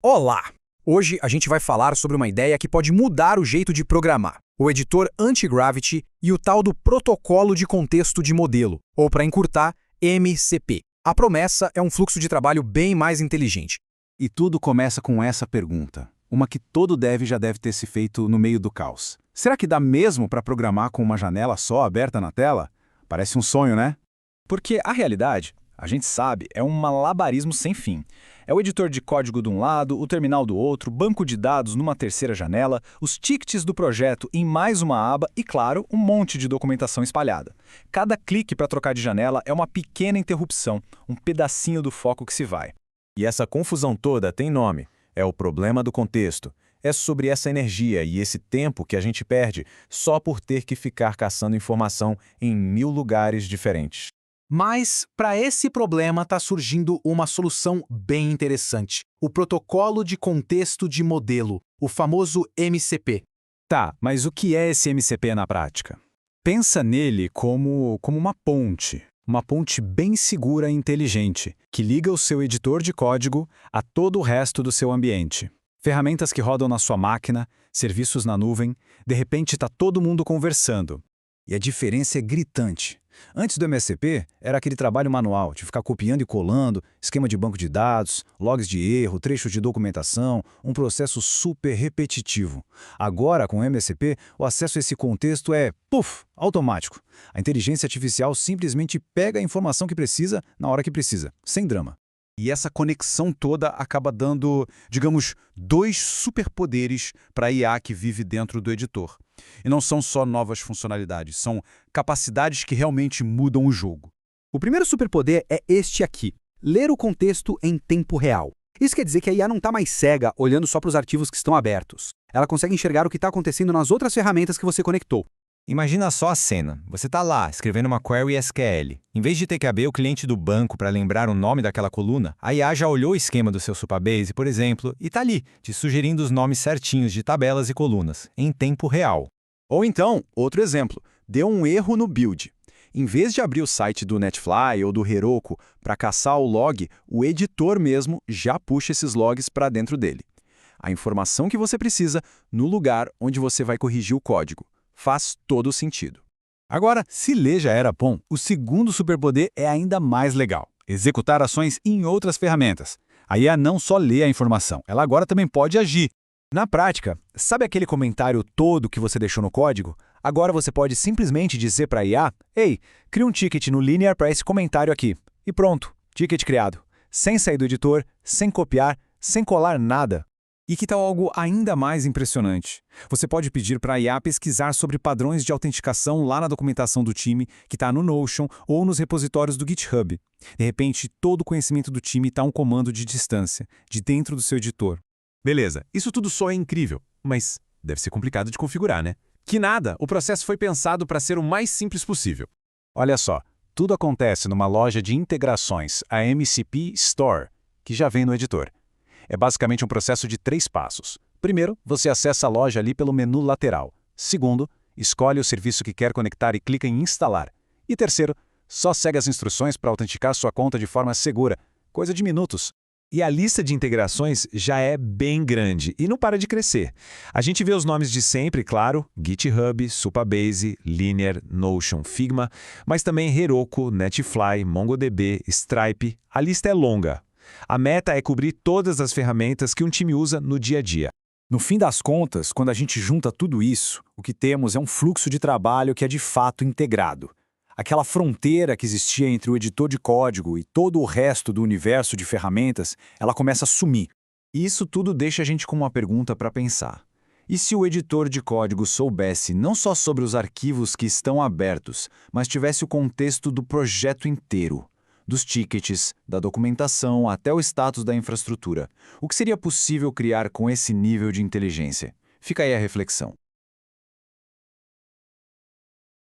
Olá! Hoje a gente vai falar sobre uma ideia que pode mudar o jeito de programar, o editor Anti-Gravity e o tal do Protocolo de Contexto de Modelo, ou para encurtar, MCP. A promessa é um fluxo de trabalho bem mais inteligente. E tudo começa com essa pergunta, uma que todo dev já deve ter se feito no meio do caos. Será que dá mesmo para programar com uma janela só aberta na tela? Parece um sonho, né? Porque a realidade, a gente sabe, é um malabarismo sem fim. É o editor de código de um lado, o terminal do outro, banco de dados numa terceira janela, os tickets do projeto em mais uma aba e, claro, um monte de documentação espalhada. Cada clique para trocar de janela é uma pequena interrupção, um pedacinho do foco que se vai. E essa confusão toda tem nome. É o problema do contexto. É sobre essa energia e esse tempo que a gente perde só por ter que ficar caçando informação em 1000 lugares diferentes. Mas, para esse problema, está surgindo uma solução bem interessante. O Protocolo de Contexto de Modelo, o famoso MCP. Tá, mas o que é esse MCP na prática? Pensa nele como uma ponte. Uma ponte bem segura e inteligente, que liga o seu editor de código a todo o resto do seu ambiente. Ferramentas que rodam na sua máquina, serviços na nuvem, de repente está todo mundo conversando. E a diferença é gritante. Antes do MCP, era aquele trabalho manual, de ficar copiando e colando, esquema de banco de dados, logs de erro, trechos de documentação, um processo super repetitivo. Agora, com o MCP, o acesso a esse contexto é, automático. A inteligência artificial simplesmente pega a informação que precisa na hora que precisa, sem drama. E essa conexão toda acaba dando, digamos, 2 superpoderes para a IA que vive dentro do editor. E não são só novas funcionalidades, são capacidades que realmente mudam o jogo. O primeiro superpoder é este aqui, ler o contexto em tempo real. Isso quer dizer que a IA não está mais cega olhando só para os arquivos que estão abertos. Ela consegue enxergar o que está acontecendo nas outras ferramentas que você conectou. Imagina só a cena. Você está lá, escrevendo uma query SQL. Em vez de ter que abrir o cliente do banco para lembrar o nome daquela coluna, a IA já olhou o esquema do seu Supabase, por exemplo, e está ali, te sugerindo os nomes certinhos de tabelas e colunas, em tempo real. Ou então, outro exemplo, deu um erro no build. Em vez de abrir o site do Netfly ou do Heroku para caçar o log, o editor mesmo já puxa esses logs para dentro dele. A informação que você precisa no lugar onde você vai corrigir o código. Faz todo sentido. Agora, se ler já era bom, o segundo superpoder é ainda mais legal. Executar ações em outras ferramentas. A IA não só lê a informação, ela agora também pode agir. Na prática, sabe aquele comentário todo que você deixou no código? Agora você pode simplesmente dizer para a IA, ei, cria um ticket no Linear para esse comentário aqui. E pronto, ticket criado. Sem sair do editor, sem copiar, sem colar nada. E que tal algo ainda mais impressionante? Você pode pedir para a IA pesquisar sobre padrões de autenticação lá na documentação do time, que está no Notion ou nos repositórios do GitHub. De repente, todo o conhecimento do time está a um comando de distância, de dentro do seu editor. Beleza, isso tudo só é incrível, mas deve ser complicado de configurar, né? Que nada, o processo foi pensado para ser o mais simples possível. Olha só, tudo acontece numa loja de integrações, a MCP Store, que já vem no editor. É basicamente um processo de 3 passos. Primeiro, você acessa a loja ali pelo menu lateral. Segundo, escolhe o serviço que quer conectar e clica em instalar. E terceiro, só segue as instruções para autenticar sua conta de forma segura, coisa de minutos. E a lista de integrações já é bem grande e não para de crescer. A gente vê os nomes de sempre, claro, GitHub, Supabase, Linear, Notion, Figma, mas também Heroku, Netfly, MongoDB, Stripe, a lista é longa. A meta é cobrir todas as ferramentas que um time usa no dia a dia. No fim das contas, quando a gente junta tudo isso, o que temos é um fluxo de trabalho que é de fato integrado. Aquela fronteira que existia entre o editor de código e todo o resto do universo de ferramentas, ela começa a sumir. E isso tudo deixa a gente com uma pergunta para pensar. E se o editor de código soubesse não só sobre os arquivos que estão abertos, mas tivesse o contexto do projeto inteiro? Dos tickets, da documentação até o status da infraestrutura. O que seria possível criar com esse nível de inteligência? Fica aí a reflexão.